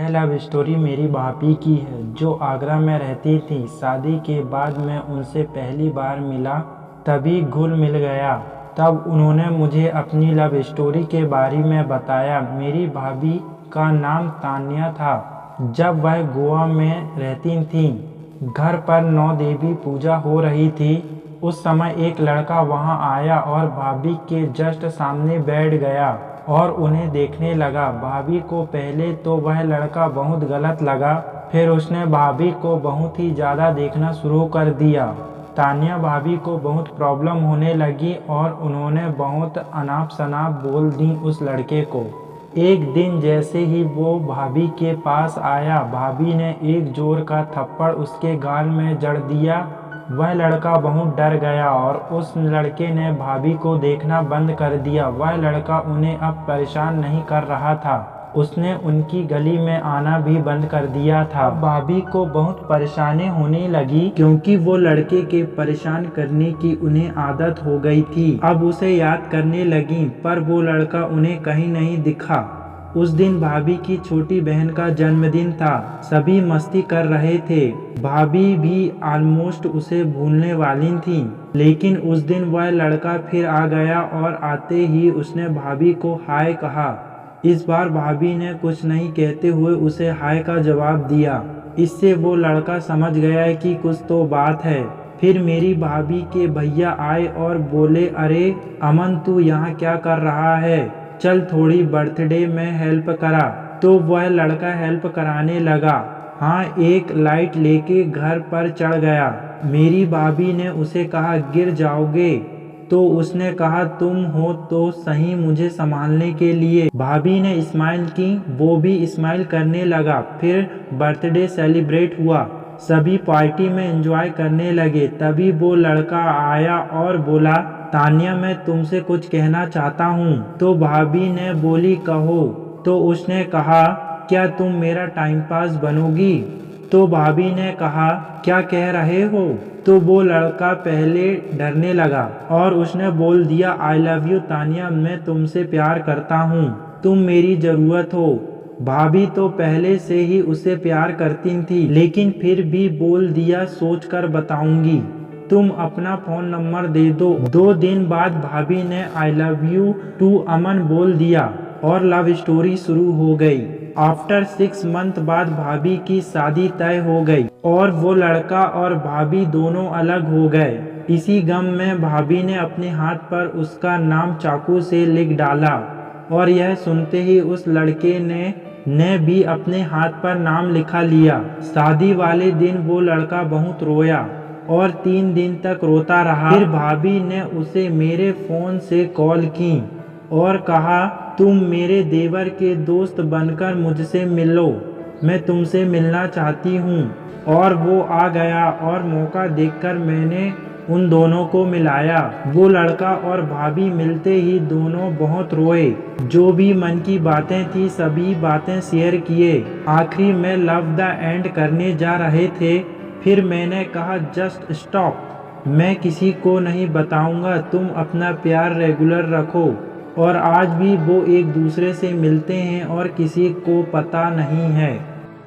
यह love story मेरी भाभी की है जो आगरा में रहती थी। शादी के बाद मैं उनसे पहली बार मिला, तभी घुल मिल गया। तब उन्होंने मुझे अपनी लव स्टोरी के बारे में बताया। मेरी भाभी का नाम तान्या था। जब वह गोवा में रहती थी, घर पर 9 देवी पूजा हो रही थी। उस समय एक लड़का वहां आया और भाभी के जस्ट सामने बैठ गया और उन्हें देखने लगा। भाभी को पहले तो वह लड़का बहुत गलत लगा, फिर उसने भाभी को बहुत ही ज़्यादा देखना शुरू कर दिया। तान्या भाभी को बहुत प्रॉब्लम होने लगी और उन्होंने बहुत अनाप शनाप बोल दी उस लड़के को। एक दिन जैसे ही वो भाभी के पास आया, भाभी ने एक जोर का थप्पड़ उसके गाल में जड़ दिया। वह लड़का बहुत डर गया और उस लड़के ने भाभी को देखना बंद कर दिया। वह लड़का उन्हें अब परेशान नहीं कर रहा था, उसने उनकी गली में आना भी बंद कर दिया था। भाभी को बहुत परेशानी होने लगी क्योंकि वो लड़के के परेशान करने की उन्हें आदत हो गई थी। अब उसे याद करने लगी, पर वो लड़का उन्हें कहीं नहीं दिखा। उस दिन भाभी की छोटी बहन का जन्मदिन था। सभी मस्ती कर रहे थे। भाभी भी ऑलमोस्ट उसे भूलने वाली थी, लेकिन उस दिन वह लड़का फिर आ गया और आते ही उसने भाभी को हाय कहा। इस बार भाभी ने कुछ नहीं कहते हुए उसे हाय का जवाब दिया। इससे वो लड़का समझ गया कि कुछ तो बात है। फिर मेरी भाभी के भैया आए और बोले, अरे अमन, तू यहाँ क्या कर रहा है? चल थोड़ी बर्थडे में हेल्प करा। तो वह लड़का हेल्प कराने लगा। हाँ, एक लाइट लेके घर पर चढ़ गया। मेरी भाभी ने उसे कहा, गिर जाओगे। तो उसने कहा, तुम हो तो सही मुझे संभालने के लिए। भाभी ने स्माइल की, वो भी स्माइल करने लगा। फिर बर्थडे सेलिब्रेट हुआ। सभी पार्टी में एंजॉय करने लगे। तभी वो लड़का आया और बोला, तान्या, मैं तुमसे कुछ कहना चाहता हूँ। तो भाभी ने बोली, कहो। तो उसने कहा, क्या तुम मेरा टाइम पास बनोगी? तो भाभी ने कहा, क्या कह रहे हो? तो वो लड़का पहले डरने लगा और उसने बोल दिया, आई लव यू तान्या, मैं तुमसे प्यार करता हूँ, तुम मेरी ज़रूरत हो। भाभी तो पहले से ही उसे प्यार करती थी, लेकिन फिर भी बोल दिया, सोच कर बताऊंगी, तुम अपना फ़ोन नंबर दे दो। 2 दिन बाद भाभी ने आई लव यू टू अमन बोल दिया और लव स्टोरी शुरू हो गई। आफ्टर 6 मंथ बाद भाभी की शादी तय हो गई और वो लड़का और भाभी दोनों अलग हो गए। इसी गम में भाभी ने अपने हाथ पर उसका नाम चाकू से लिख डाला और यह सुनते ही उस लड़के ने भी अपने हाथ पर नाम लिखा लिया। शादी वाले दिन वो लड़का बहुत रोया और 3 दिन तक रोता रहा। फिर भाभी ने उसे मेरे फ़ोन से कॉल की और कहा, तुम मेरे देवर के दोस्त बनकर मुझसे मिलो, मैं तुमसे मिलना चाहती हूँ। और वो आ गया और मौका देखकर मैंने उन दोनों को मिलाया। वो लड़का और भाभी मिलते ही दोनों बहुत रोए। जो भी मन की बातें थी सभी बातें शेयर किए। आखिरी में लव द एंड करने जा रहे थे, फिर मैंने कहा, जस्ट स्टॉप, मैं किसी को नहीं बताऊंगा, तुम अपना प्यार रेगुलर रखो। और आज भी वो एक दूसरे से मिलते हैं और किसी को पता नहीं है।